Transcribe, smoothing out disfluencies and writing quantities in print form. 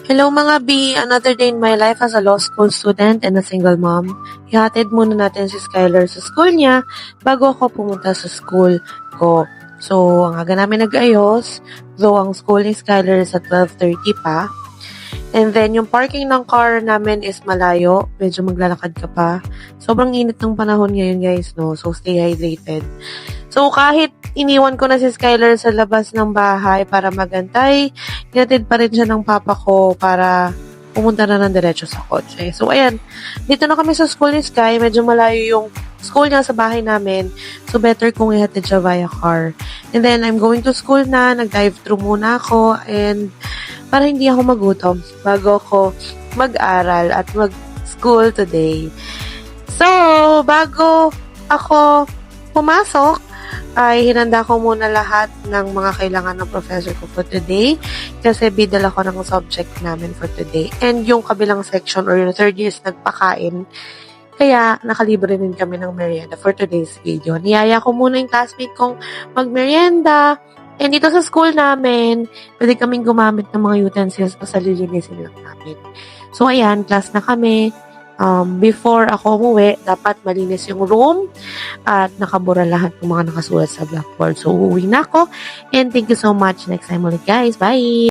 Hello mga B! Another day in my life as a law school student and a single mom. Ihatid muna natin si Skylar sa school niya bago ako pumunta sa school ko. So, ang aga namin nag-ayos, though ang school ni Skylar is at 12:30 pa. And then, yung parking ng car namin is malayo. Medyo maglalakad ka pa. Sobrang init ng panahon ngayon guys, no? So, stay hydrated. So, kahit iniwan ko na si Skylar sa labas ng bahay para magantay, hinatid pa rin siya ng papa ko para pumunta na ng diretso sa kotse. So, ayan. Dito na kami sa school ni Sky. Medyo malayo yung school niya sa bahay namin. So, better kung ihatid siya via car. And then, I'm going to school na. Nag-drive-thru muna ako. And para hindi ako magutom bago ako mag-aral at mag-school today. So, bago ako pumasok, ay hinanda ko muna lahat ng mga kailangan ng professor ko for today kasi bidal ako ng subject namin for today. And yung kabilang section or yung third year is nagpakain. Kaya nakalibre din kami ng merienda for today's video. Niyaya ko muna yung classmate kong mag-merienda. And dito sa school namin, pwede kaming gumamit ng mga utensils pa sa lilinisin lang namin. So ayan, class na kami. Before ako umuwi, dapat malinis yung room at nakabura lahat ng mga nakasulat sa blackboard. So, uuwi na ako. And thank you so much. Next time ulit guys. Bye!